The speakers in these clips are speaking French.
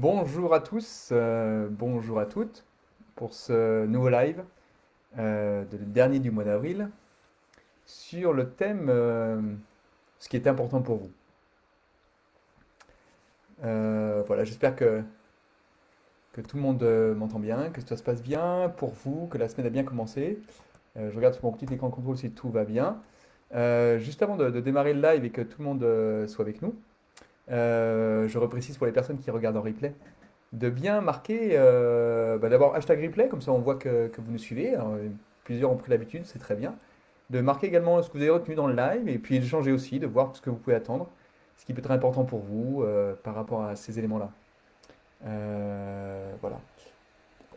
Bonjour à tous, bonjour à toutes pour ce nouveau live le dernier du mois d'avril sur le thème ce qui est important pour vous. Voilà, j'espère que tout le monde m'entend bien, que ça se passe bien pour vous, que la semaine a bien commencé. Je regarde sur mon petit écran contrôle si tout va bien. Juste avant de démarrer le live et que tout le monde soit avec nous, je reprécise pour les personnes qui regardent en replay de bien marquer, d'abord hashtag replay, comme ça on voit que vous nous suivez. Alors, plusieurs ont pris l'habitude, c'est très bien. De marquer également ce que vous avez retenu dans le live et puis d'échanger aussi, de voir ce que vous pouvez attendre, ce qui peut être important pour vous par rapport à ces éléments-là. Voilà.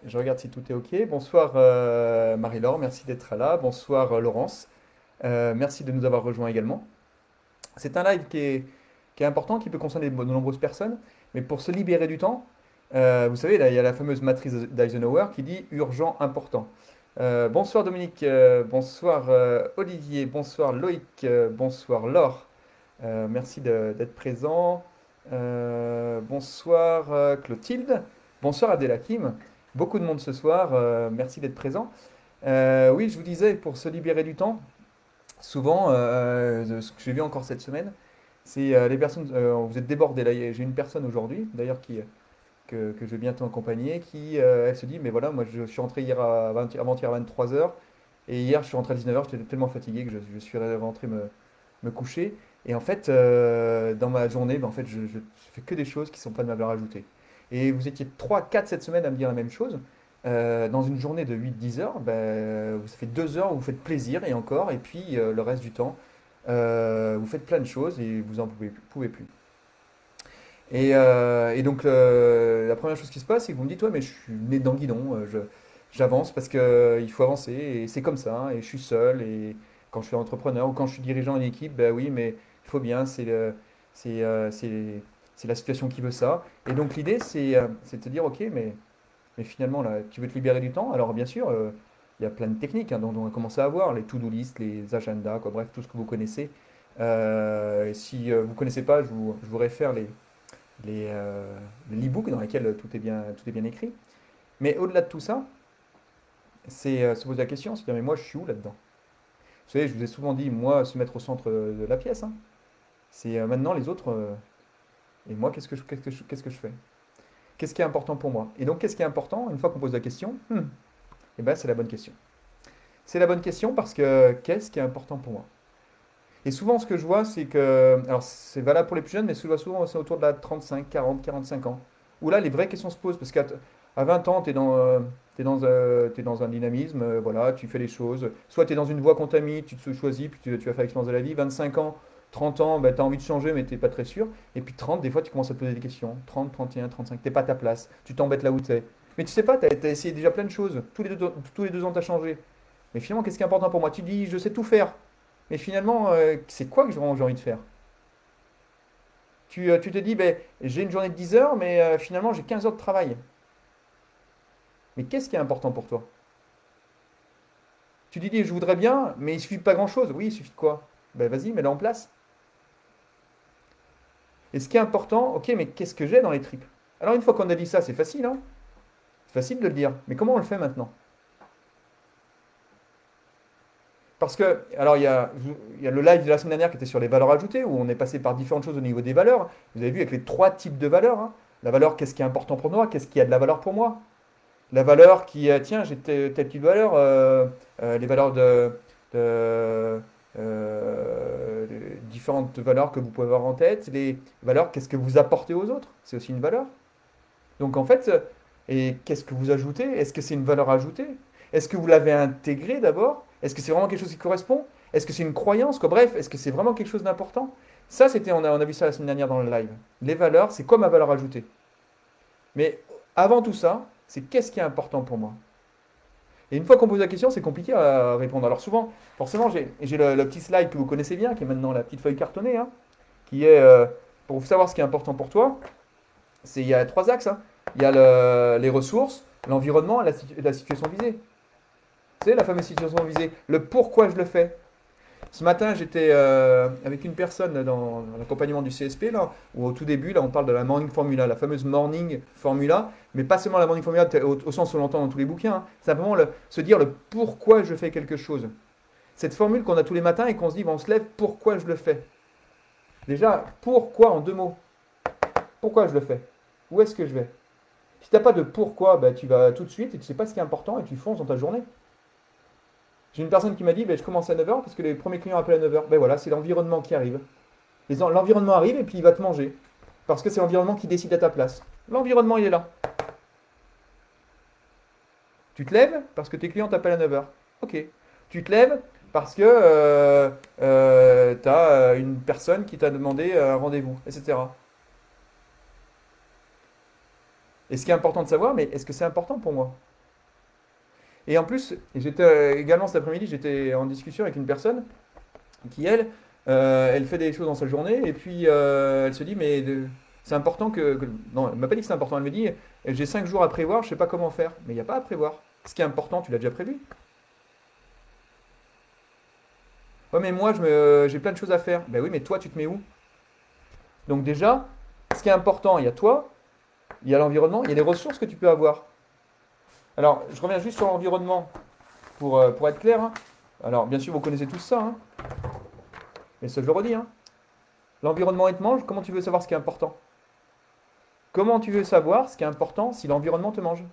Je regarde si tout est OK. Bonsoir Marie-Laure, merci d'être là. Bonsoir Laurence. Merci de nous avoir rejoints également. C'est un live qui est important, qui peut concerner de nombreuses personnes, mais pour se libérer du temps, vous savez, là, il y a la fameuse matrice d'Eisenhower qui dit urgent, important. Bonsoir Dominique, bonsoir Olivier, bonsoir Loïc, bonsoir Laure. Merci d'être présent. Bonsoir Clotilde, bonsoir Abdelhakim. Beaucoup de monde ce soir, merci d'être présent. Oui, je vous disais, pour se libérer du temps, souvent, ce que j'ai vu encore cette semaine, c'est les personnes, vous êtes débordés là. J'ai une personne aujourd'hui, d'ailleurs, que je vais bientôt accompagner, qui, elle se dit, mais voilà, moi je suis rentré hier avant-hier à 23 heures, et hier je suis rentré à 19 heures, j'étais tellement fatigué que je suis rentré me coucher. Et en fait, dans ma journée, ben, en fait, je fais que des choses qui ne sont pas de ma valeur ajoutée. Et vous étiez 3 4 cette semaine à me dire la même chose. Dans une journée de 8 10 heures, ben, ça fait 2 heures où vous faites plaisir et encore, et puis le reste du temps, vous faites plein de choses et vous en pouvez plus. Et donc, la première chose qui se passe, c'est que vous me dites, ouais, mais je suis né dans le guidon, j'avance parce qu'il faut avancer, et c'est comme ça, hein, et je suis seul, et quand je suis entrepreneur ou quand je suis dirigeant d'une équipe, ben oui, mais il faut bien, c'est la situation qui veut ça. Et donc, l'idée, c'est de te dire, ok, mais finalement, là, tu veux te libérer du temps, alors bien sûr, il y a plein de techniques hein, dont on a commencé à voir, les to-do list, les agendas, quoi, bref, tout ce que vous connaissez. Et si vous ne connaissez pas, je vous réfère l'e-book dans lesquels tout est bien écrit. Mais au-delà de tout ça, c'est se poser la question, c'est dire, mais moi, je suis où là-dedans? Vous savez, je vous ai souvent dit, moi, se mettre au centre de la pièce, hein. C'est maintenant les autres, et moi, qu'est-ce que je fais? Qu'est-ce qui est important pour moi? Et donc, qu'est-ce qui est important? Une fois qu'on pose la question, eh ben, c'est la bonne question. C'est la bonne question parce que qu'est-ce qui est important pour moi? Et souvent, ce que je vois, c'est que, alors c'est valable pour les plus jeunes, mais souvent, c'est autour de la 35, 40, 45 ans, où là, les vraies questions se posent, parce qu'à 20 ans, t'es dans un dynamisme, voilà, tu fais les choses, soit tu es dans une voie qu'on t'a mis, tu te choisis, puis tu vas faire l'expérience de la vie, 25 ans, 30 ans, ben, tu as envie de changer, mais tu n'es pas très sûr, et puis 30, des fois, tu commences à te poser des questions, 30, 31, 35, t'es pas à ta place, tu t'embêtes là où tu es. Mais tu sais pas, tu as essayé déjà plein de choses, tous les 2 ans, tu as changé. Mais finalement, qu'est-ce qui est important pour moi? Tu dis, je sais tout faire. Mais finalement, c'est quoi que j'ai envie de faire? Tu te dis, ben, j'ai une journée de 10 heures, mais finalement, j'ai 15 heures de travail. Mais qu'est-ce qui est important pour toi? Tu te dis, je voudrais bien, mais il suffit de pas grand-chose. Oui, il suffit de quoi? Ben, vas-y, mets-le en place. Et ce qui est important, ok, mais qu'est-ce que j'ai dans les tripes? Alors, une fois qu'on a dit ça, c'est facile, hein? C'est facile de le dire. Mais comment on le fait maintenant? Parce que, alors, il y a le live de la semaine dernière qui était sur les valeurs ajoutées, où on est passé par différentes choses au niveau des valeurs. Vous avez vu avec les 3 types de valeurs, hein. La valeur, qu'est-ce qui est important pour moi? Qu'est-ce qui a de la valeur pour moi? La valeur qui, tiens, j'ai telle petite valeur, les valeurs différentes valeurs que vous pouvez avoir en tête, les valeurs, qu'est-ce que vous apportez aux autres? C'est aussi une valeur. Donc en fait, et qu'est-ce que vous ajoutez? Est-ce que c'est une valeur ajoutée? Est-ce que vous l'avez intégrée d'abord? Est-ce que c'est vraiment quelque chose qui correspond? Est-ce que c'est une croyance, quoi? Bref, est-ce que c'est vraiment quelque chose d'important? Ça, on a vu ça la semaine dernière dans le live. Les valeurs, c'est quoi ma valeur ajoutée? Mais avant tout ça, c'est qu'est-ce qui est important pour moi? Et une fois qu'on pose la question, c'est compliqué à répondre. Alors souvent, forcément, j'ai le petit slide que vous connaissez bien, qui est maintenant la petite feuille cartonnée, hein, qui est, pour savoir ce qui est important pour toi, il y a 3 axes, hein. Il y a les ressources, l'environnement et la situation visée. C'est la fameuse situation visée. Le pourquoi je le fais. Ce matin, j'étais avec une personne dans l'accompagnement du CSP, là, où au tout début, là, on parle de la morning formula, la fameuse morning formula, mais pas seulement la morning formula au sens où on l'entend dans tous les bouquins, hein. Simplement se dire le pourquoi je fais quelque chose. Cette formule qu'on a tous les matins et qu'on se dit, bon, on se lève, pourquoi je le fais? Déjà, pourquoi en 2 mots? Pourquoi je le fais? Où est-ce que je vais? Si tu n'as pas de pourquoi, bah, tu vas tout de suite et tu ne sais pas ce qui est important et tu fonces dans ta journée. J'ai une personne qui m'a dit, bah, je commence à 9h parce que les premiers clients appellent à 9h. Ben voilà, c'est l'environnement qui arrive. L'environnement arrive et puis il va te manger. Parce que c'est l'environnement qui décide à ta place. L'environnement, il est là. Tu te lèves parce que tes clients t'appellent à 9h. Ok. Tu te lèves parce que tu as une personne qui t'a demandé un rendez-vous, etc. Et ce qui est important de savoir, mais est-ce que c'est important pour moi? Et en plus, j'étais également cet après-midi, j'étais en discussion avec une personne qui, elle fait des choses dans sa journée et puis elle se dit, mais c'est important Non, elle m'a pas dit que c'est important, elle me dit, j'ai 5 jours à prévoir, je sais pas comment faire. Mais il n'y a pas à prévoir. Ce qui est important, tu l'as déjà prévu. Ouais, mais moi, j'ai plein de choses à faire. Ben oui, mais toi, tu te mets où? Donc déjà, ce qui est important, il y a toi, il y a l'environnement, il y a les ressources que tu peux avoir. Alors, je reviens juste sur l'environnement pour être clair, hein. Alors, bien sûr, vous connaissez tous ça, hein. Mais ça, je le redis, hein. L'environnement, il te mange, comment tu veux savoir ce qui est important? Comment tu veux savoir ce qui est important si l'environnement te mange?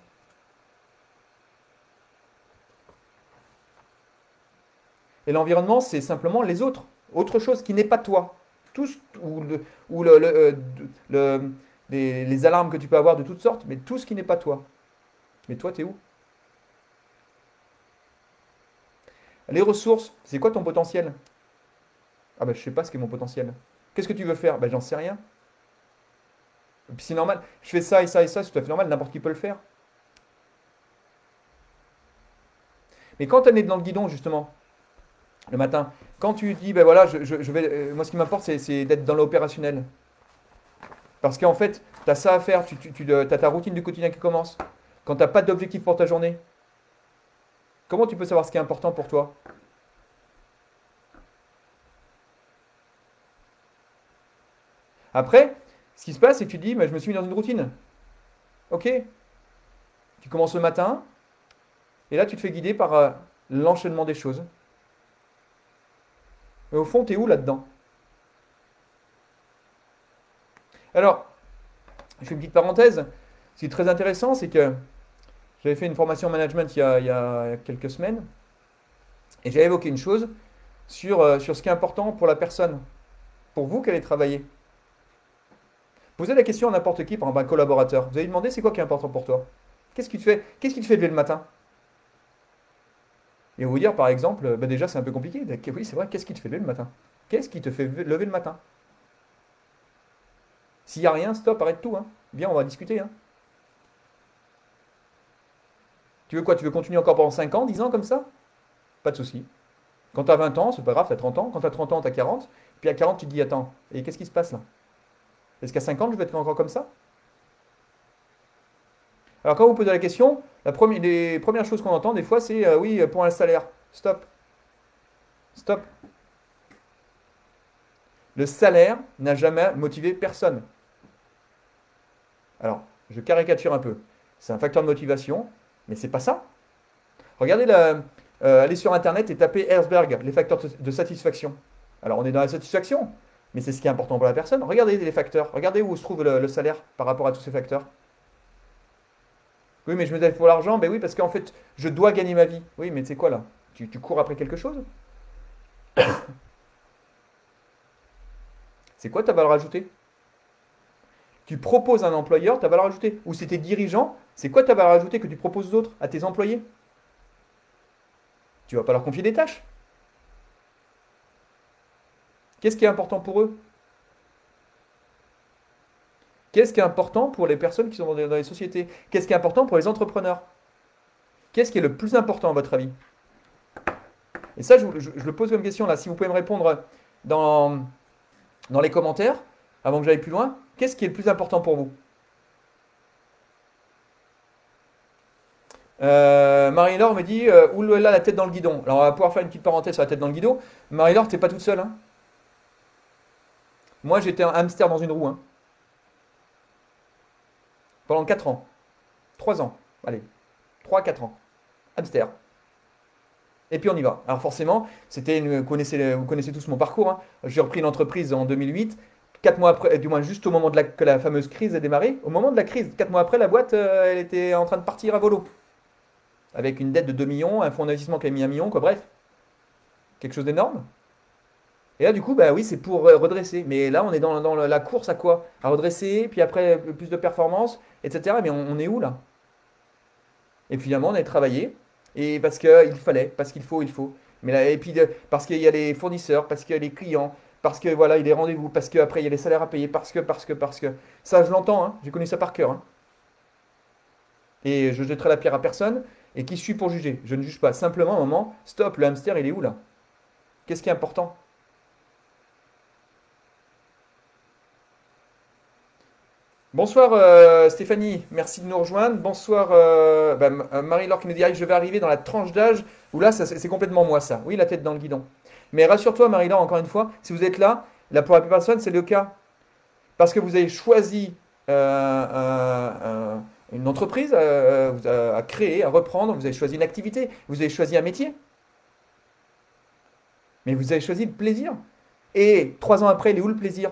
Et l'environnement, c'est simplement les autres. Autre chose qui n'est pas toi. Tout, ou les alarmes que tu peux avoir de toutes sortes, mais tout ce qui n'est pas toi. Mais toi, t'es où? Les ressources, c'est quoi ton potentiel? Ah ben, je sais pas ce qu'est mon potentiel. Qu'est-ce que tu veux faire? Ben, j'en sais rien. Et puis c'est normal. Je fais ça et ça et ça, c'est tout à fait normal, n'importe qui peut le faire. Mais quand tu es dans le guidon, justement, le matin, quand tu dis, ben voilà, je vais, moi ce qui m'importe, c'est d'être dans l'opérationnel. Parce qu'en fait, tu as ça à faire, tu as ta routine du quotidien qui commence. Quand tu n'as pas d'objectif pour ta journée, comment tu peux savoir ce qui est important pour toi? Après, ce qui se passe, c'est que tu dis, ben, je me suis mis dans une routine. Ok, tu commences le matin, et là tu te fais guider par l'enchaînement des choses. Mais au fond, tu es où là-dedans? Alors, je fais une petite parenthèse. Ce qui est très intéressant, c'est que j'avais fait une formation en management il y a quelques semaines, et j'avais évoqué une chose sur ce qui est important pour la personne, pour vous qui allez travailler. Posez la question à n'importe qui, par exemple un collaborateur. Vous allez lui demander c'est quoi qui est important pour toi? Qu'est-ce qui te fait lever le matin? Et on va vous dire par exemple, bah déjà c'est un peu compliqué. Oui, c'est vrai, qu'est-ce qui te fait lever le matin? Qu'est-ce qui te fait lever le matin? S'il n'y a rien, stop, arrête tout, hein. Viens, on va discuter, hein. Tu veux quoi? Tu veux continuer encore pendant 5 ans, 10 ans comme ça? Pas de souci. Quand tu as 20 ans, c'est pas grave, tu as 30 ans. Quand tu as 30 ans, tu as 40. Puis à 40, tu te dis, attends, et qu'est-ce qui se passe là? Est-ce qu'à 50, je vais être encore comme ça? Alors quand vous posez la question, les premières choses qu'on entend des fois, c'est oui, pour un salaire. Stop, stop. Le salaire n'a jamais motivé personne. Alors, je caricature un peu. C'est un facteur de motivation, mais c'est pas ça. Regardez, allez sur Internet et tapez Herzberg, les facteurs de satisfaction. Alors, on est dans la satisfaction, mais c'est ce qui est important pour la personne. Regardez les facteurs, regardez où se trouve le salaire par rapport à tous ces facteurs. Oui, mais je me lève pour l'argent. Ben oui, parce qu'en fait, je dois gagner ma vie. Oui, mais c'est quoi là? Tu cours après quelque chose? C'est quoi ta valeur ajoutée? Tu proposes à un employeur ta valeur ajoutée. Ou si tu es dirigeant, c'est quoi ta valeur ajoutée que tu proposes aux autres, à tes employés? Tu vas pas leur confier des tâches. Qu'est-ce qui est important pour eux? Qu'est-ce qui est important pour les personnes qui sont dans les sociétés? Qu'est-ce qui est important pour les entrepreneurs? Qu'est-ce qui est le plus important à votre avis? Et ça, je le pose comme question là. Si vous pouvez me répondre dans, dans les commentaires, avant que j'aille plus loin, qu'est-ce qui est le plus important pour vous? Marie-Laure me dit oulala, la tête dans le guidon. Alors, on va pouvoir faire une petite parenthèse sur la tête dans le guidon. Marie-Laure, t'es pas toute seule, hein. Moi, j'étais un hamster dans une roue, hein, pendant 4 ans. 3 ans. Allez, 3 4 ans. Hamster. Et puis on y va. Alors forcément, vous connaissez tous mon parcours, hein. J'ai repris l'entreprise en 2008. 4 mois après, du moins juste au moment que la fameuse crise a démarré, au moment de la crise, 4 mois après, la boîte, elle était en train de partir à volo. Avec une dette de 2 millions, un fonds d'investissement qui a mis 1 million, quoi. Bref, quelque chose d'énorme. Et là, du coup, bah oui, c'est pour redresser. Mais là, on est dans la course à quoi? À redresser, puis après, plus de performance, etc. Mais on est où là? Et finalement, on a travaillé. Et parce qu'il fallait, parce qu'il faut, il faut. Mais là, et puis parce qu'il y a les fournisseurs, parce qu'il y a les clients, parce que voilà, il y a les rendez-vous, parce qu'après, il y a les salaires à payer, parce que. Ça, je l'entends, hein. J'ai connu ça par cœur, hein. Et je jetterai la pierre à personne. Et qui suis pour juger? Je ne juge pas. Simplement, à un moment, stop, le hamster, il est où là? Qu'est-ce qui est important? Bonsoir Stéphanie, merci de nous rejoindre. Bonsoir Marie-Laure qui nous dit ah, je vais arriver dans la tranche d'âge où là c'est complètement moi ça. Oui, la tête dans le guidon. Mais rassure-toi Marie-Laure, encore une fois, si vous êtes là pour la plupart des personnes c'est le cas. Parce que vous avez choisi une entreprise à créer, à reprendre, vous avez choisi une activité, vous avez choisi un métier, mais vous avez choisi le plaisir. Et 3 ans après, il est où le plaisir?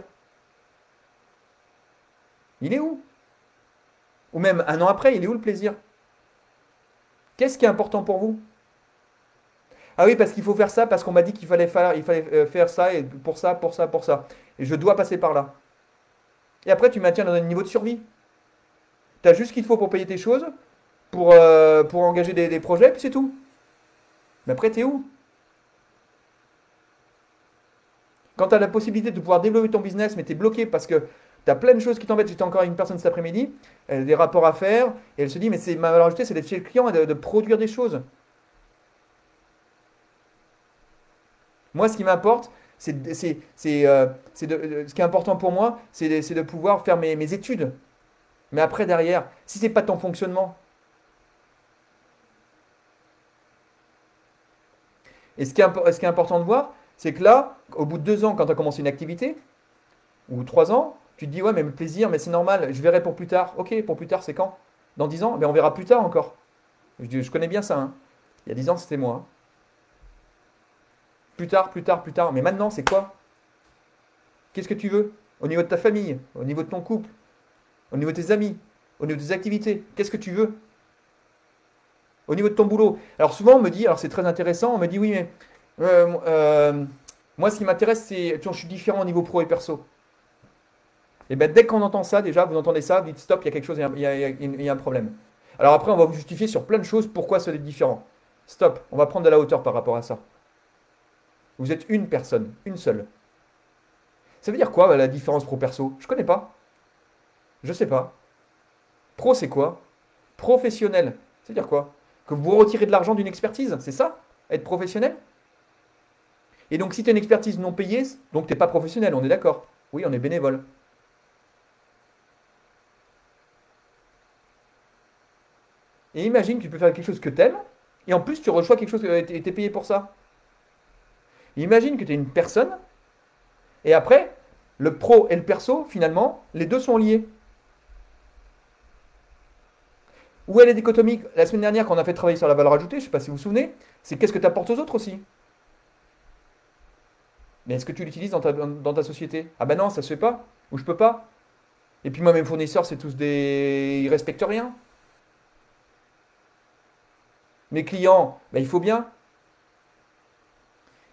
Il est où? Ou même 1 an après, il est où le plaisir? Qu'est-ce qui est important pour vous? Ah oui, parce qu'il faut faire ça, parce qu'on m'a dit qu'il fallait faire ça, et pour ça, pour ça, pour ça. Et je dois passer par là. Et après, tu maintiens dans un niveau de survie. Tu as juste ce qu'il faut pour payer tes choses, pour engager des projets, puis c'est tout. Mais après, t'es où? Quand tu as la possibilité de pouvoir développer ton business, mais tu es bloqué parce que tu as plein de choses qui t'embêtent. J'étais encore avec une personne cet après-midi, elle a des rapports à faire, et elle se dit, mais c'est ma valeur ajoutée, c'est d'être chez le client et de produire des choses. Moi, ce qui m'importe, ce qui est important pour moi, c'est de pouvoir faire mes études. Mais après, derrière, si c'est pas ton fonctionnement, et ce qui est important de voir, c'est que là, au bout de 2 ans, quand tu as commencé une activité, ou 3 ans, tu te dis, ouais, mais le plaisir, mais c'est normal, je verrai pour plus tard. Ok, pour plus tard, c'est quand? Dans 10 ans? Ben, on verra plus tard encore. Je connais bien ça, hein. Il y a 10 ans, c'était moi, hein. Plus tard, plus tard, plus tard. Mais maintenant, c'est quoi? Qu'est-ce que tu veux? Au niveau de ta famille, au niveau de ton couple, au niveau de tes amis, au niveau des activités, qu'est-ce que tu veux? Au niveau de ton boulot. Alors souvent, on me dit, alors c'est très intéressant, on me dit, oui, mais moi, ce qui m'intéresse, c'est, tu vois, je suis différent au niveau pro et perso. Et bien, dès qu'on entend ça, déjà, vous entendez ça, vous dites stop, il y a quelque chose, il y a un problème. Alors après, on va vous justifier sur plein de choses pourquoi ça est différent. Stop, on va prendre de la hauteur par rapport à ça. Vous êtes une personne, une seule. Ça veut dire quoi la différence pro-perso? Je connais pas. Je sais pas. Pro, c'est quoi? Professionnel. Ça veut dire quoi? Que vous retirez de l'argent d'une expertise, c'est ça? Être professionnel? Et donc, si tu as une expertise non payée, donc tu n'es pas professionnel, on est d'accord? Oui, on est bénévole. Et imagine que tu peux faire quelque chose que tu aimes, et en plus tu reçois quelque chose et tu es payé pour ça. Imagine que tu es une personne, et après, le pro et le perso, finalement, les deux sont liés. Où est la dichotomie? La semaine dernière, quand on a fait travailler sur la valeur ajoutée, je ne sais pas si vous vous souvenez, c'est qu'est-ce que tu apportes aux autres aussi. Mais est-ce que tu l'utilises dans ta société? Ah ben non, ça se fait pas. Ou je peux pas. Et puis moi, mes fournisseurs, c'est tous des. Ils respectent rien. Mes clients, ben, il faut bien.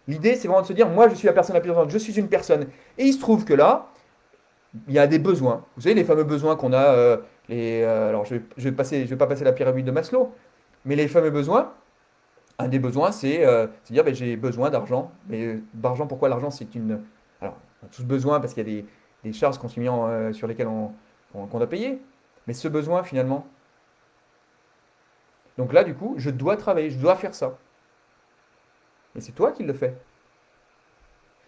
L'idée, c'est vraiment de se dire, moi, je suis la personne la plus importante, je suis une personne. Et il se trouve que là, il y a des besoins. Vous savez, les fameux besoins qu'on a, alors je vais pas passer la pyramide de Maslow, mais les fameux besoins, un des besoins, c'est dire, ben, j'ai besoin d'argent. Mais d'argent, pourquoi l'argent, c'est une. Alors, on a tous besoin parce qu'il y a des charges qu'on s'est mis sur lesquelles qu'on doit payer. Mais ce besoin, finalement. Donc là, du coup, je dois travailler, je dois faire ça. Mais c'est toi qui le fais.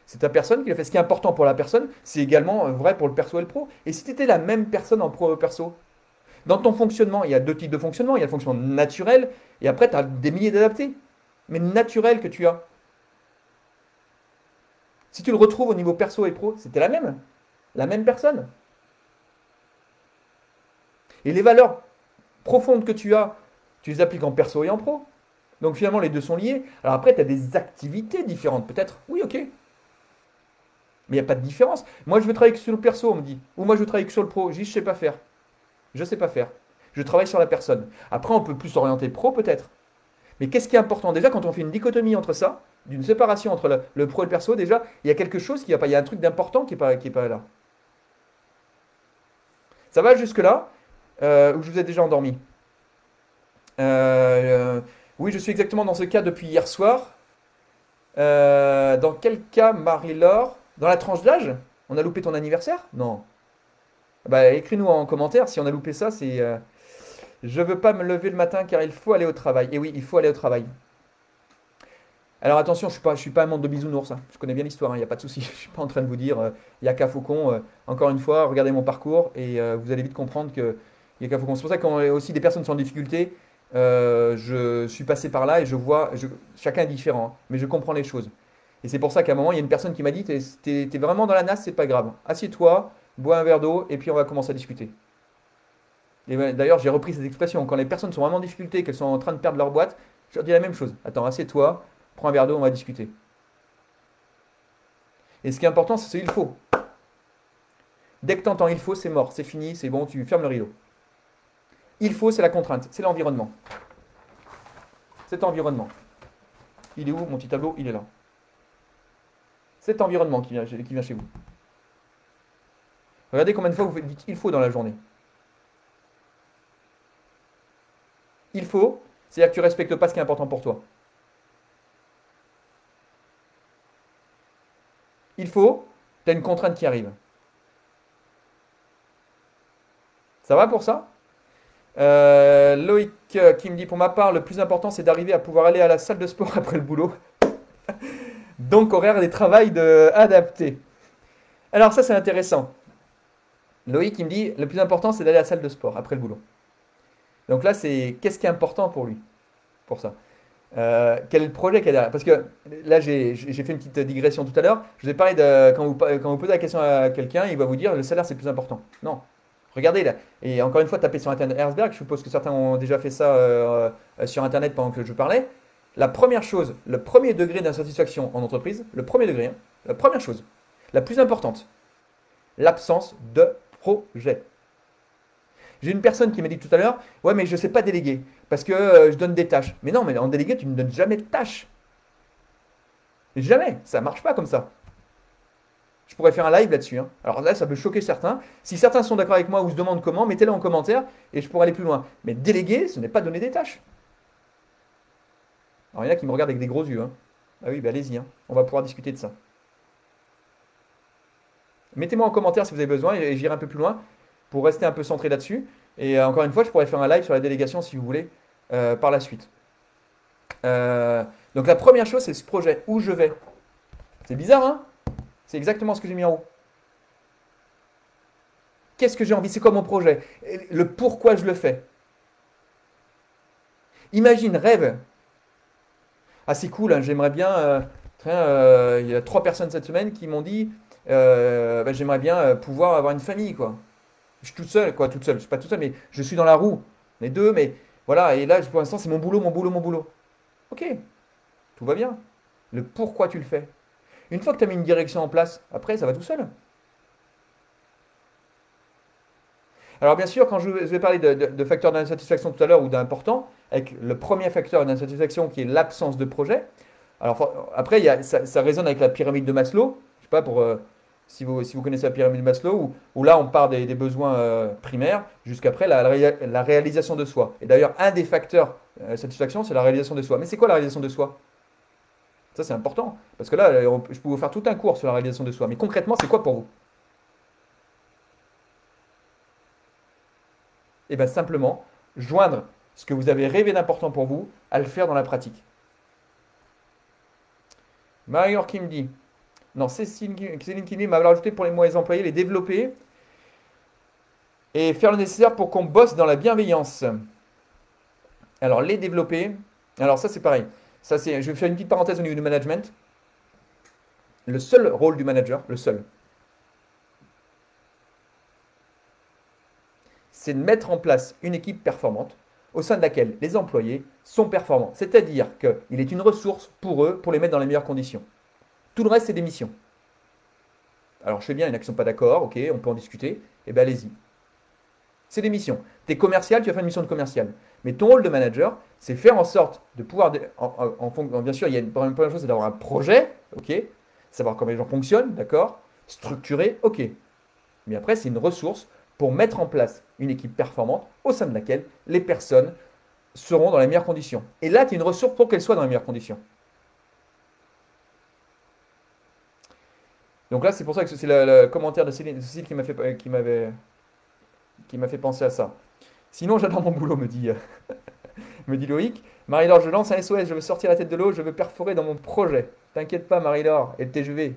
C'est ta personne qui le fait. Ce qui est important pour la personne, c'est également vrai pour le perso et le pro. Et si tu étais la même personne en pro et perso, Dans ton fonctionnement, il y a deux types de fonctionnement. Il y a le fonctionnement naturel et après, tu as des milliers d'adaptés. Mais naturel que tu as. Si tu le retrouves au niveau perso et pro, c'était la même personne. Et les valeurs profondes que tu les appliques en perso et en pro. Donc finalement, les deux sont liés. Alors après, tu as des activités différentes. Peut-être, oui, ok. Mais il n'y a pas de différence. Moi, je veux travailler que sur le perso, on me dit. Ou moi, je veux travailler que sur le pro. Je dis, je sais pas faire. Je sais pas faire. Je travaille sur la personne. Après, on peut plus s'orienter pro, peut-être. Mais qu'est-ce qui est important? Déjà, quand on fait une dichotomie entre ça, d'une séparation entre le pro et le perso, déjà, il y a quelque chose qui va pas. Il y a un truc d'important qui est pas là. Ça va jusque-là? Ou je vous ai déjà endormi? Euh, oui, je suis exactement dans ce cas depuis hier soir. Dans quel cas, Marie-Laure? Dans la tranche d'âge? On a loupé ton anniversaire? Non. Bah, écris-nous en commentaire si on a loupé ça. C'est je veux pas me lever le matin car il faut aller au travail. Et oui, il faut aller au travail. Alors attention, je suis pas un monde de bisounours, hein. Je connais bien l'histoire, il n'y a pas de souci. Je suis pas en train de vous dire il y a qu'à Faucon. Encore une fois, regardez mon parcours et vous allez vite comprendre que il y a qu'à Faucon. C'est pour ça qu'on est aussi des personnes sont en difficulté. Je suis passé par là et je vois, chacun est différent, hein, mais je comprends les choses. Et c'est pour ça qu'à un moment, il y a une personne qui m'a dit, t'es vraiment dans la nasse, c'est pas grave. Assieds-toi, bois un verre d'eau et puis on va commencer à discuter. Et ben, d'ailleurs, j'ai repris cette expression. Quand les personnes sont vraiment en difficulté, qu'elles sont en train de perdre leur boîte, je leur dis la même chose. Attends, assieds-toi, prends un verre d'eau, on va discuter. Et ce qui est important, c'est ce il faut. Dès que tu entends il faut, c'est mort, c'est fini, c'est bon, tu fermes le rideau. Il faut, c'est la contrainte, c'est l'environnement. Cet environnement. Il est où mon petit tableau? Il est là. Cet environnement qui vient chez vous. Regardez combien de fois vous dites il faut dans la journée. Il faut, c'est-à-dire que tu ne respectes pas ce qui est important pour toi. Il faut, tu as une contrainte qui arrive. Ça va pour ça? Loïc qui me dit pour ma part, le plus important c'est d'arriver à pouvoir aller à la salle de sport après le boulot. Donc horaire des travails adaptés. Alors ça c'est intéressant. Loïc il me dit le plus important c'est d'aller à la salle de sport après le boulot. Donc là c'est qu'est-ce qui est important pour lui pour ça? Quel est le projet qu'il y a derrière? Parce que là j'ai fait une petite digression tout à l'heure. Je vous ai parlé de quand vous posez la question à quelqu'un, il va vous dire le salaire c'est le plus important. Non. Regardez là. Et encore une fois, tapez sur Internet Herzberg. Je suppose que certains ont déjà fait ça sur Internet pendant que je parlais. La première chose, le premier degré d'insatisfaction en entreprise, le premier degré, hein, la première chose, la plus importante, l'absence de projet. J'ai une personne qui m'a dit tout à l'heure, ouais mais je ne sais pas déléguer parce que je donne des tâches. Mais non, mais en délégué, tu ne donnes jamais de tâches. Jamais, ça ne marche pas comme ça. Je pourrais faire un live là-dessus, hein. Alors là, ça peut choquer certains. Si certains sont d'accord avec moi ou se demandent comment, mettez-le en commentaire et je pourrais aller plus loin. Mais déléguer, ce n'est pas donner des tâches. Alors il y en a qui me regardent avec des gros yeux, hein. Ah oui, bah allez-y, hein. On va pouvoir discuter de ça. Mettez-moi en commentaire si vous avez besoin et j'irai un peu plus loin pour rester un peu centré là-dessus. Et encore une fois, je pourrais faire un live sur la délégation si vous voulez par la suite. Euh, donc la première chose, c'est ce projet. Où je vais? C'est bizarre, hein? C'est exactement ce que j'ai mis en haut. Qu'est-ce que j'ai envie? C'est quoi mon projet? Le pourquoi je le fais. Imagine, rêve. Ah, c'est cool, hein, j'aimerais bien. Il y a 3 personnes cette semaine qui m'ont dit bah, j'aimerais bien pouvoir avoir une famille, quoi. Je suis toute seule, quoi, toute seule. Je suis pas toute seule, mais je suis dans la roue. Les deux, mais voilà. Et là, pour l'instant, c'est mon boulot, mon boulot, mon boulot. Ok, tout va bien. Le pourquoi tu le fais. Une fois que tu as mis une direction en place, après, ça va tout seul. Alors bien sûr, quand je vais parler de facteurs d'insatisfaction tout à l'heure ou d'important, avec le premier facteur d'insatisfaction qui est l'absence de projet, alors après ça résonne avec la pyramide de Maslow, je sais pas si vous connaissez la pyramide de Maslow, où là on part des besoins primaires jusqu'après la réalisation de soi. Et d'ailleurs, un des facteurs de satisfaction, c'est la réalisation de soi. Mais c'est quoi la réalisation de soi? Ça c'est important, parce que là, je peux vous faire tout un cours sur la réalisation de soi. Mais concrètement, c'est quoi pour vous? Et bien simplement, joindre ce que vous avez rêvé d'important pour vous à le faire dans la pratique. Marie-Laure qui me dit, non, c'est Céline qui me dit, ma valeur ajoutée pour les moyens employés, les développer et faire le nécessaire pour qu'on bosse dans la bienveillance. Alors, les développer. Alors, ça, c'est pareil. Ça, c'est, je vais faire une petite parenthèse au niveau du management. Le seul rôle du manager, le seul, c'est de mettre en place une équipe performante au sein de laquelle les employés sont performants. C'est-à-dire qu'il est une ressource pour eux pour les mettre dans les meilleures conditions. Tout le reste, c'est des missions. Alors, je fais bien, il y en a qui ne sont pas d'accord, ok, on peut en discuter. Eh bien, allez-y. C'est des missions. Tu es commercial, tu vas faire une mission de commercial. Mais ton rôle de manager, c'est faire en sorte de pouvoir. Bien sûr, il y a une première chose, c'est d'avoir un projet, ok, savoir comment les gens fonctionnent, d'accord, structuré, ok. Mais après, c'est une ressource pour mettre en place une équipe performante au sein de laquelle les personnes seront dans les meilleures conditions. Et là, tu es une ressource pour qu'elles soient dans les meilleures conditions. Donc là, c'est pour ça que c'est le commentaire de Cécile qui m'a fait penser à ça. Sinon, j'adore mon boulot, me dit Loïc. Marie-Laure, je lance un SOS, je veux sortir la tête de l'eau, je veux perforer dans mon projet. T'inquiète pas, Marie-Laure, elle TGV.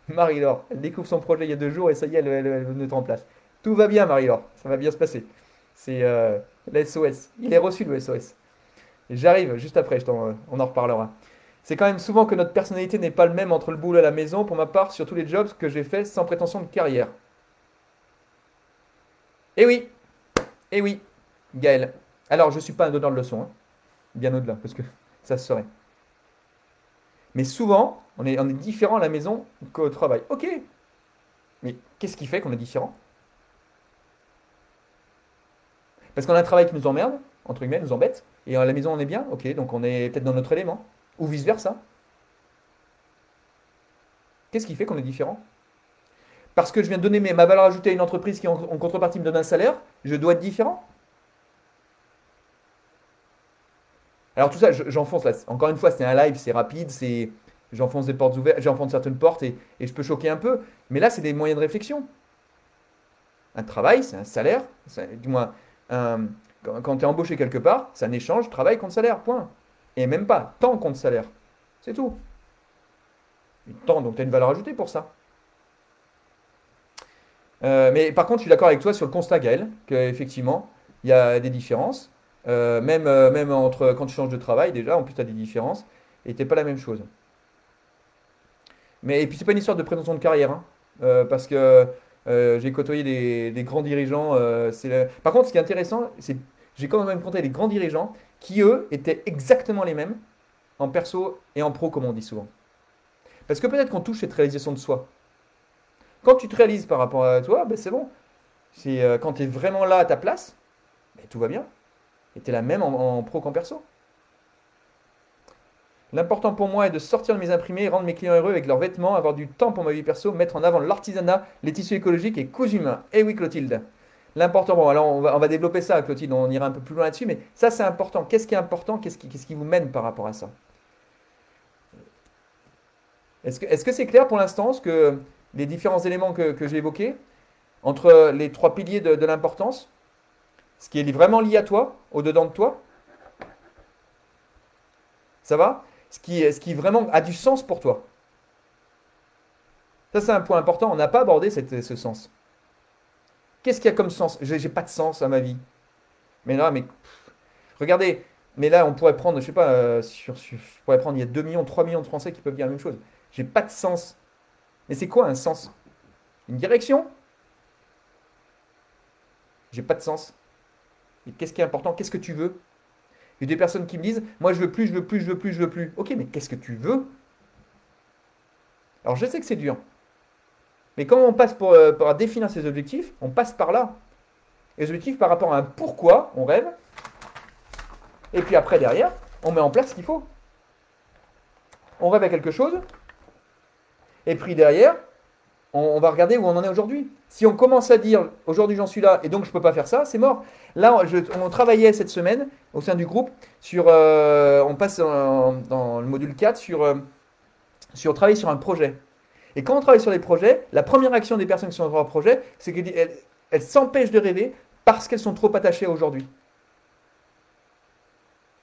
Marie-Laure, elle découvre son projet il y a 2 jours et ça y est, elle veut mettre en place. Tout va bien, Marie-Laure, ça va bien se passer. C'est le SOS. Il est reçu, le SOS. Et j'arrive juste après, on en reparlera. C'est quand même souvent que notre personnalité n'est pas le même entre le boulot et la maison, pour ma part, sur tous les jobs que j'ai fait sans prétention de carrière. Eh oui, eh oui, Gaël. Alors, je ne suis pas un donneur de leçons, hein, bien au-delà, parce que ça se serait. Mais souvent, on est différent à la maison qu'au travail. Ok, mais qu'est-ce qui fait qu'on est différent? Parce qu'on a un travail qui nous emmerde, entre guillemets, nous embête, et à la maison on est bien, ok, donc on est peut-être dans notre élément, ou vice-versa. Qu'est-ce qui fait qu'on est différent? Parce que je viens de donner ma valeur ajoutée à une entreprise qui en contrepartie me donne un salaire, je dois être différent? Alors tout ça, j'enfonce là. Encore une fois, c'est un live, c'est rapide, j'enfonce des portes ouvertes, j'enfonce certaines portes et je peux choquer un peu. Mais là, c'est des moyens de réflexion. Un travail, c'est un salaire. Du moins, quand tu es embauché quelque part, c'est un échange travail contre salaire, point. Et même pas temps contre salaire. C'est tout. Et temps, donc tu as une valeur ajoutée pour ça. Mais par contre, je suis d'accord avec toi sur le constat, Gaël, qu'effectivement, il y a des différences. Même entre quand tu changes de travail, déjà, en plus, tu as des différences. Et t'es pas la même chose. Mais et puis, c'est pas une histoire de prétention de carrière, hein. Parce que j'ai côtoyé des grands dirigeants. Par contre, ce qui est intéressant, c'est que j'ai quand même rencontré des grands dirigeants qui, eux, étaient exactement les mêmes en perso et en pro, comme on dit souvent. Parce que peut-être qu'on touche cette réalisation de soi. Quand tu te réalises par rapport à toi, ben c'est bon. C'est quand tu es vraiment là à ta place, ben, tout va bien. Et tu es la même en pro qu'en perso. L'important pour moi est de sortir de mes imprimés, rendre mes clients heureux avec leurs vêtements, avoir du temps pour ma vie perso, mettre en avant l'artisanat, les tissus écologiques et coups humains. Eh oui, Clotilde. L'important, bon, alors on va développer ça, Clotilde, on ira un peu plus loin là-dessus, mais ça c'est important. Qu'est-ce qui est important? Qu'est-ce qui vous mène par rapport à ça? Est-ce que c'est clair pour l'instant, les différents éléments que j'ai évoqués, entre les 3 piliers de l'importance, ce qui est vraiment lié à toi, au-dedans de toi, ça va? Ce qui vraiment a du sens pour toi. Ça, c'est un point important. On n'a pas abordé ce sens. Qu'est-ce qu'il y a comme sens? J'ai pas de sens à ma vie. Mais là, regardez. Mais là, on pourrait prendre, je sais pas, je pourrais prendre, il y a 2 millions, 3 millions de Français qui peuvent dire la même chose. J'ai pas de sens. Mais c'est quoi un sens? Une direction? J'ai pas de sens. Et qu'est-ce qui est important? Qu'est-ce que tu veux? Il y a des personnes qui me disent, moi je veux plus, je veux plus, je veux plus, je veux plus. Ok, mais qu'est-ce que tu veux? Alors je sais que c'est dur. Mais quand on passe pour définir ses objectifs, on passe par là. Les objectifs par rapport à un pourquoi, on rêve. Et puis après, derrière, on met en place ce qu'il faut. On rêve à quelque chose. Et puis derrière, on va regarder où on en est aujourd'hui. Si on commence à dire aujourd'hui j'en suis là et donc je ne peux pas faire ça, c'est mort. Là, on travaillait cette semaine au sein du groupe on passe dans le module 4 sur travailler sur un projet. Et quand on travaille sur des projets, la première action des personnes qui sont dans un projet, c'est qu'elles s'empêchent de rêver parce qu'elles sont trop attachées à aujourd'hui.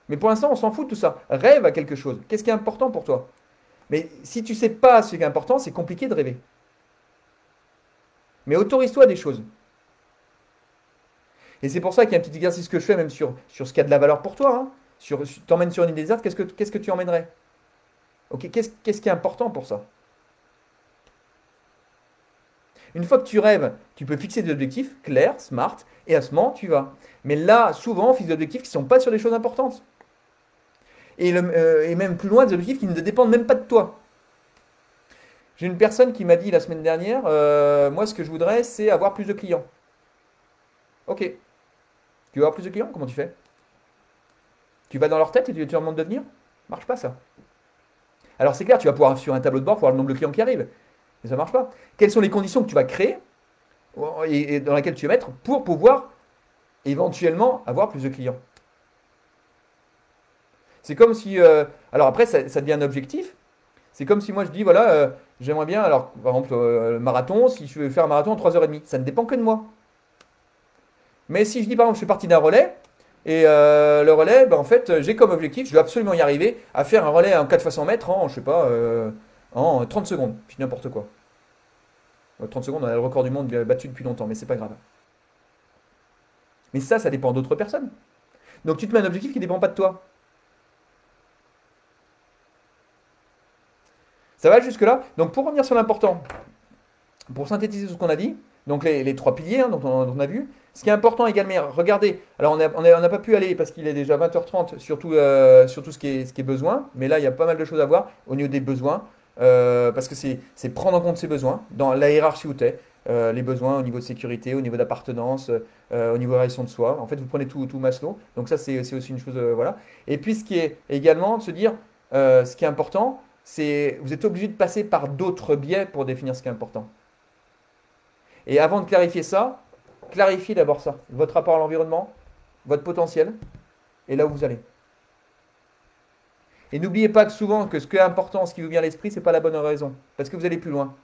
Mais pour l'instant, on s'en fout de tout ça. Rêve à quelque chose. Qu'est-ce qui est important pour toi? Mais si tu ne sais pas ce qui est important, c'est compliqué de rêver. Mais autorise-toi des choses. Et c'est pour ça qu'il y a un petit exercice que je fais, même sur ce qui a de la valeur pour toi. Hein. T'emmènes sur une île déserte, qu'est-ce que tu emmènerais? Ok, qu'est-ce qui est important pour ça? Une fois que tu rêves, tu peux fixer des objectifs clairs, smart, et à ce moment, tu vas. Mais là, souvent, on fixe des objectifs qui ne sont pas sur des choses importantes. Et même plus loin, des objectifs qui ne dépendent même pas de toi. J'ai une personne qui m'a dit la semaine dernière, moi, ce que je voudrais, c'est avoir plus de clients. Ok. Tu veux avoir plus de clients? Comment tu fais? Tu vas dans leur tête et tu leur demandes de venir? Marche pas ça. Alors c'est clair, tu vas pouvoir sur un tableau de bord voir le nombre de clients qui arrivent. Mais ça marche pas. Quelles sont les conditions que tu vas créer et dans lesquelles tu vas mettre pour pouvoir éventuellement avoir plus de clients? C'est comme si. Alors après, ça devient un objectif. C'est comme si moi je dis, voilà, j'aimerais bien, alors par exemple, le marathon, si je veux faire un marathon en 3h30, ça ne dépend que de moi. Mais si je dis par exemple, je fais partie d'un relais, et le relais, ben, en fait, j'ai comme objectif, je dois absolument y arriver à faire un relais en 4 fois 100 mètres en, je sais pas, en 30 secondes. Puis n'importe quoi. 30 secondes, on a le record du monde battu depuis longtemps, mais c'est pas grave. Mais ça dépend d'autres personnes. Donc tu te mets un objectif qui ne dépend pas de toi. Ça va jusque-là? Donc pour revenir sur l'important, pour synthétiser tout ce qu'on a dit, donc les trois piliers hein, dont on a vu, ce qui est important également, regardez, alors on n'a pas pu aller parce qu'il est déjà 20h30 sur tout ce qui est besoin, mais là il y a pas mal de choses à voir au niveau des besoins, parce que c'est prendre en compte ces besoins dans la hiérarchie où tu es, les besoins au niveau de sécurité, au niveau d'appartenance, au niveau de relation de soi. En fait, vous prenez tout Maslow, donc ça c'est aussi une chose, voilà. Et puis ce qui est également de se dire, ce qui est important, c'est vous êtes obligé de passer par d'autres biais pour définir ce qui est important. Et avant de clarifier ça, clarifiez d'abord ça. Votre rapport à l'environnement, votre potentiel, et là où vous allez. Et n'oubliez pas que souvent, que ce qui est important, ce qui vous vient à l'esprit, ce n'est pas la bonne raison. Parce que vous allez plus loin.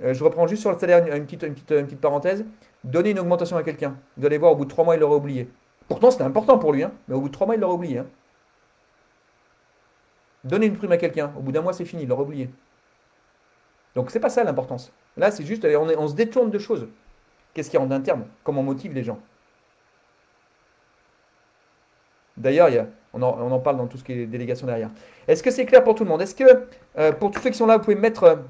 Je reprends juste sur le salaire une petite parenthèse. Donnez une augmentation à quelqu'un. Vous allez voir, au bout de 3 mois, il l'aura oublié. Pourtant, c'était important pour lui, hein, mais au bout de 3 mois, il l'aura oublié. Hein. Donnez une prime à quelqu'un. Au bout d'un mois, c'est fini, il l'aura oublié. Donc, c'est pas ça l'importance. Là, c'est juste, on se détourne de choses. Qu'est-ce qu'il y a en interne? Comment on motive les gens? D'ailleurs, on en parle dans tout ce qui est délégation derrière. Est-ce que c'est clair pour tout le monde? Est-ce que pour tous ceux qui sont là, vous pouvez mettre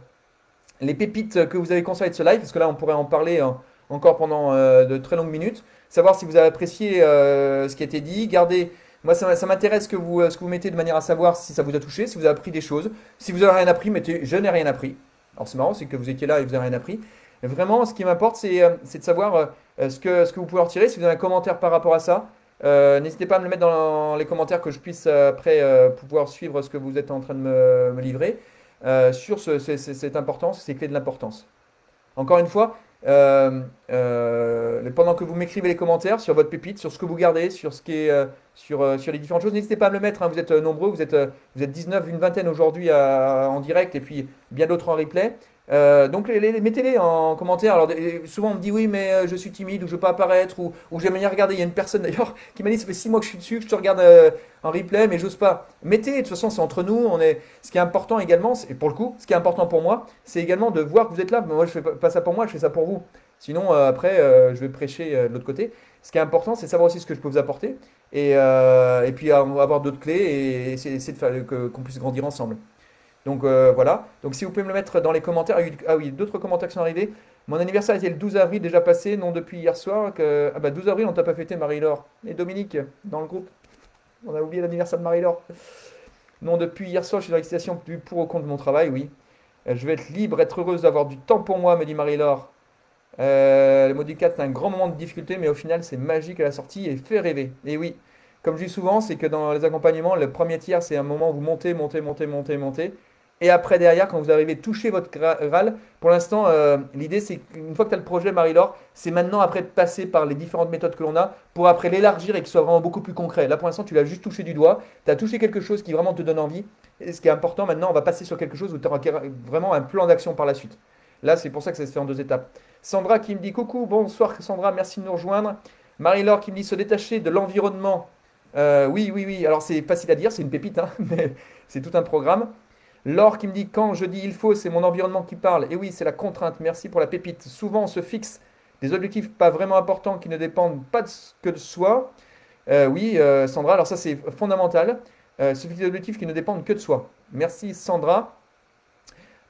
les pépites que vous avez consommées de ce live? Parce que là, on pourrait en parler encore pendant de très longues minutes. Savoir si vous avez apprécié ce qui a été dit. Gardez. Moi, ça m'intéresse ce que vous mettez de manière à savoir si ça vous a touché, si vous avez appris des choses. Si vous n'avez rien appris, mettez je n'ai rien appris. Alors c'est marrant, c'est que vous étiez là et vous n'avez rien appris. Mais vraiment, ce qui m'importe, c'est de savoir ce que vous pouvez en retirer. Si vous avez un commentaire par rapport à ça, n'hésitez pas à me le mettre dans les commentaires que je puisse après pouvoir suivre ce que vous êtes en train de me livrer sur cette importance, ces clés de l'importance. Encore une fois, pendant que vous m'écrivez les commentaires sur votre pépite, sur ce que vous gardez, sur ce qui est, sur les différentes choses, n'hésitez pas à me le mettre. Hein. Vous êtes nombreux, vous êtes 19, une vingtaine aujourd'hui en direct et puis bien d'autres en replay. Donc mettez-les en commentaire. Alors souvent on me dit oui mais je suis timide ou je veux pas apparaître ou j'aime bien regarder. Il y a une personne d'ailleurs qui m'a dit ça fait 6 mois que je suis dessus, que je te regarde en replay mais j'ose pas. Mettez, de toute façon c'est entre nous. Ce qui est important également, et pour le coup, ce qui est important pour moi, c'est également de voir que vous êtes là. Moi je fais pas ça pour moi, je fais ça pour vous. Sinon après je vais prêcher de l'autre côté. Ce qui est important c'est savoir aussi ce que je peux vous apporter et puis avoir d'autres clés et essayer de faire qu'on puisse grandir ensemble. Donc voilà. Donc si vous pouvez me le mettre dans les commentaires. Ah oui, d'autres commentaires qui sont arrivés. Mon anniversaire était le 12 avril déjà passé, non depuis hier soir. Ah bah 12 avril, on t'a pas fêté Marie-Laure. Et Dominique, dans le groupe. On a oublié l'anniversaire de Marie-Laure. Non, depuis hier soir, je suis dans l'excitation du pour au compte de mon travail, oui. Je vais être libre, être heureuse d'avoir du temps pour moi, me dit Marie-Laure. Le module 4 est un grand moment de difficulté, mais au final, c'est magique à la sortie et fait rêver. Et oui, comme je dis souvent, c'est que dans les accompagnements, le premier tiers, c'est un moment où vous montez, montez, montez, montez, montez. Et après, derrière, quand vous arrivez à toucher votre Graal, pour l'instant, l'idée, c'est qu'une fois que tu as le projet, Marie-Laure, c'est maintenant après de passer par les différentes méthodes que l'on a pour après l'élargir et qu'il soit vraiment beaucoup plus concret. Là, pour l'instant, tu l'as juste touché du doigt. Tu as touché quelque chose qui vraiment te donne envie. Et ce qui est important, maintenant, on va passer sur quelque chose où tu auras vraiment un plan d'action par la suite. Là, c'est pour ça que ça se fait en 2 étapes. Sandra qui me dit coucou, bonsoir Sandra, merci de nous rejoindre. Marie-Laure qui me dit se détacher de l'environnement. Oui, oui, oui. Alors, c'est facile à dire, c'est une pépite, hein, mais c'est tout un programme. Laure qui me dit quand je dis il faut, c'est mon environnement qui parle. Et oui, c'est la contrainte. Merci pour la pépite. Souvent, on se fixe Des objectifs pas vraiment importants qui ne dépendent pas que de soi. Oui, Sandra, alors ça c'est fondamental. Ce des objectifs qui ne dépendent que de soi. Merci Sandra.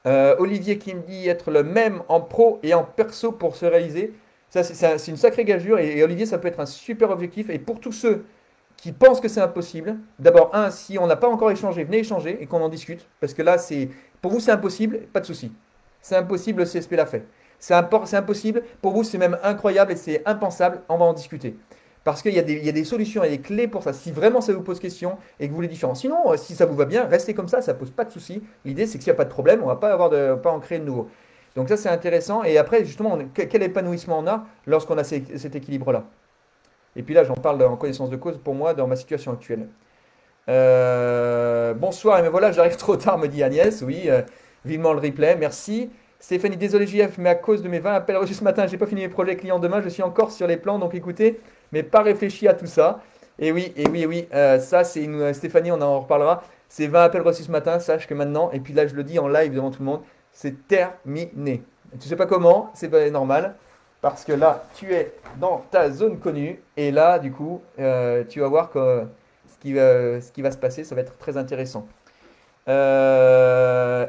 Olivier qui me dit être le même en pro et en perso pour se réaliser. Ça, c'est une sacrée gageure. Et Olivier, ça peut être un super objectif. Et pour tous ceux qui pensent que c'est impossible, d'abord, un, si on n'a pas encore échangé, venez échanger et qu'on en discute. Parce que là, pour vous, c'est impossible, pas de souci. C'est impossible, le CSP l'a fait. C'est impossible. Pour vous, c'est même incroyable et c'est impensable. On va en discuter. Parce qu'il y a des solutions et des clés pour ça. Si vraiment ça vous pose question et que vous voulez différent. Sinon, si ça vous va bien, restez comme ça pose pas de souci. L'idée, c'est que s'il n'y a pas de problème, on va pas pas en créer de nouveau. Donc ça, c'est intéressant. Et après, justement, quel épanouissement on a lorsqu'on a cet équilibre-là. Et puis là, j'en parle en connaissance de cause pour moi dans ma situation actuelle. Bonsoir, et me voilà, j'arrive trop tard, me dit Agnès. Oui, vivement le replay, merci. Stéphanie, désolé JF, mais à cause de mes 20 appels reçus ce matin, j'ai pas fini mes projets clients demain, je suis encore sur les plans, donc écoutez, mais pas réfléchi à tout ça. Et oui, et oui, et oui, ça c'est Stéphanie, on en reparlera. C'est 20 appels reçus ce matin, sache que maintenant, et puis là je le dis en live devant tout le monde, c'est terminé. Tu sais pas comment, c'est pas normal, parce que là, tu es dans ta zone connue, et là, du coup, tu vas voir que ce qui va se passer, ça va être très intéressant.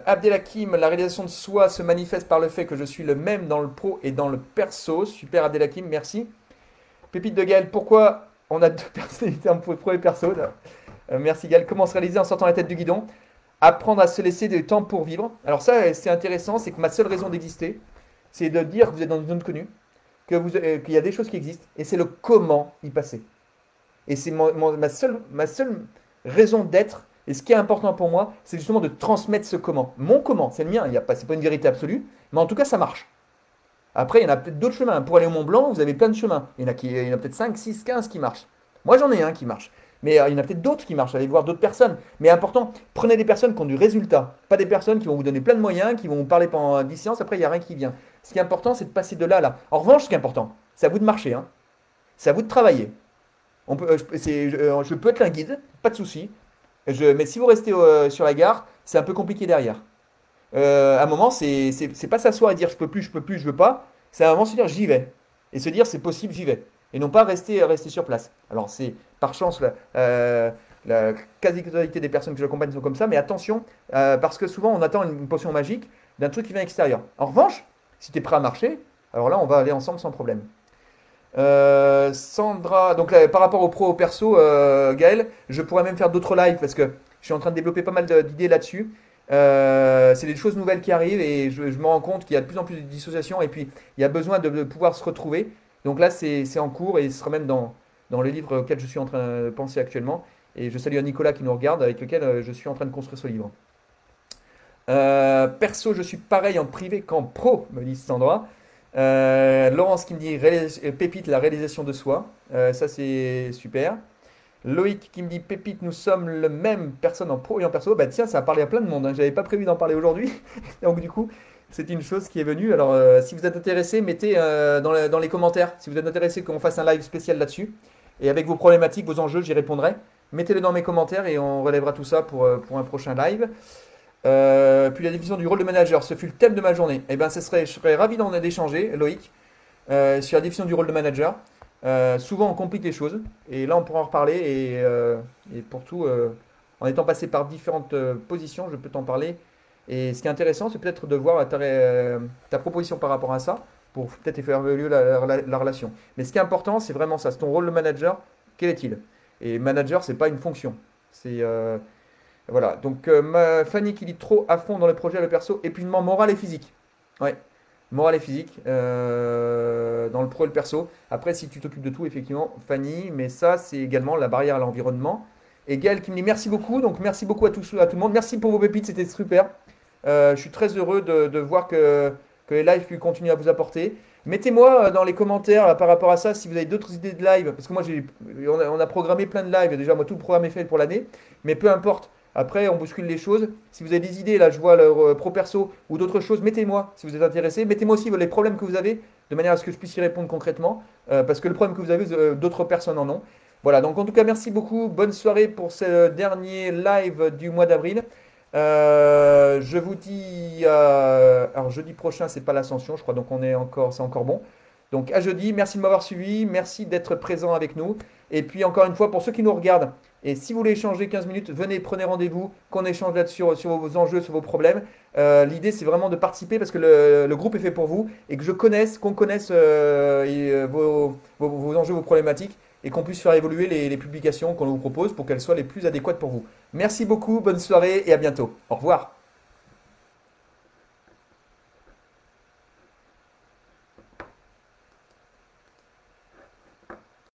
Abdelhakim, la réalisation de soi se manifeste par le fait que je suis le même dans le pro et dans le perso. Super Abdelhakim, merci. Pépite de Gaël, pourquoi on a deux personnalités en pro et perso? Merci Gaël. Comment se réaliser en sortant la tête du guidon? Apprendre à se laisser du temps pour vivre. Alors ça, c'est intéressant, c'est que ma seule raison d'exister, c'est de dire que vous êtes dans une zone connue, qu'il y a des choses qui existent, et c'est le comment y passer. Et c'est ma seule raison d'être. Et ce qui est important pour moi, c'est justement de transmettre ce comment. Mon comment, c'est le mien. C'est pas une vérité absolue, mais en tout cas, ça marche. Après, il y en a peut-être d'autres chemins. Pour aller au Mont Blanc, vous avez plein de chemins. Il y en a peut-être 5, 6, 15 qui marchent. Moi, j'en ai un qui marche. Mais il y en a peut-être d'autres qui marchent. Allez voir d'autres personnes. Mais important, prenez des personnes qui ont du résultat. Pas des personnes qui vont vous donner plein de moyens, qui vont vous parler pendant 10 séances, après, il n'y a rien qui vient. Ce qui est important, c'est de passer de là à là. En revanche, ce qui est important, c'est à vous de marcher. Hein. C'est à vous de travailler. Je peux être un guide, pas de souci. Mais si vous restez sur la gare, c'est un peu compliqué derrière. À un moment, c'est pas s'asseoir et dire je peux plus, je veux pas. C'est à un moment se dire j'y vais. Et se dire c'est possible, j'y vais. Et non pas rester sur place. Alors, c'est par chance, la quasi-totalité des personnes que j'accompagne sont comme ça. Mais attention, parce que souvent, on attend une potion magique d'un truc qui vient extérieur. En revanche, si tu es prêt à marcher, alors là, on va aller ensemble sans problème. Sandra, donc là, par rapport au pro au perso, Gaël, je pourrais même faire d'autres lives parce que je suis en train de développer pas mal d'idées là-dessus. C'est des choses nouvelles qui arrivent et je me rends compte qu'il y a de plus en plus de dissociations et puis il y a besoin de pouvoir se retrouver. Donc là, c'est en cours et ce sera même dans le livre auquel je suis en train de penser actuellement. Et je salue Nicolas qui nous regarde, avec lequel je suis en train de construire ce livre. Perso, je suis pareil en privé qu'en pro, me dit Sandra. Laurence qui me dit Pépite, la réalisation de soi. Ça, c'est super. Loïc qui me dit Pépite, nous sommes le même personne en pro et en perso. Bah tiens, ça a parlé à plein de monde. Hein. J'avais pas prévu d'en parler aujourd'hui. Donc, du coup, c'est une chose qui est venue. Alors, si vous êtes intéressé, mettez dans les commentaires. Si vous êtes intéressé qu'on fasse un live spécial là-dessus. Et avec vos problématiques, vos enjeux, j'y répondrai. Mettez-les dans mes commentaires et on relèvera tout ça pour un prochain live. Puis la définition du rôle de manager, ce fut le thème de ma journée. Eh bien, je serais ravi d'échanger, Loïc, sur la définition du rôle de manager. Souvent, on complique les choses, et là, on pourra en reparler. Et pour tout, en étant passé par différentes positions, je peux t'en parler. Et ce qui est intéressant, c'est peut-être de voir ta proposition par rapport à ça, pour peut-être faire évoluer la relation. Mais ce qui est important, c'est vraiment ça. C'est ton rôle de manager, quel est-il? Et manager, c'est pas une fonction. C'est voilà, donc Fanny qui dit trop à fond dans le projet, le perso, épuisement moral et physique. Ouais, moral et physique, dans le pro et le perso. Après, si tu t'occupes de tout, effectivement, Fanny, mais ça, c'est également la barrière à l'environnement. Et Gaël qui me dit merci beaucoup, donc merci beaucoup à tout le monde. Merci pour vos pépites, c'était super. Je suis très heureux de voir que les lives puissent continuer à vous apporter. Mettez-moi dans les commentaires par rapport à ça si vous avez d'autres idées de live, parce que moi, on a programmé plein de lives, déjà, moi, tout le programme est fait pour l'année, mais peu importe. Après, on bouscule les choses. Si vous avez des idées, là, je vois le pro perso ou d'autres choses, mettez-moi si vous êtes intéressé. Mettez-moi aussi les problèmes que vous avez, de manière à ce que je puisse y répondre concrètement. Parce que le problème que vous avez, d'autres personnes en ont. Voilà, donc en tout cas, merci beaucoup. Bonne soirée pour ce dernier live du mois d'avril. Je vous dis, alors jeudi prochain, c'est pas l'ascension, je crois, donc c'est encore bon. Donc à jeudi, merci de m'avoir suivi, merci d'être présent avec nous. Et puis encore une fois, pour ceux qui nous regardent, et si vous voulez échanger 15 minutes, venez, prenez rendez-vous, qu'on échange là-dessus sur vos enjeux, sur vos problèmes. L'idée, c'est vraiment de participer parce que le groupe est fait pour vous et que qu'on connaisse vos enjeux, vos problématiques et qu'on puisse faire évoluer les publications qu'on vous propose pour qu'elles soient les plus adéquates pour vous. Merci beaucoup, bonne soirée et à bientôt. Au revoir.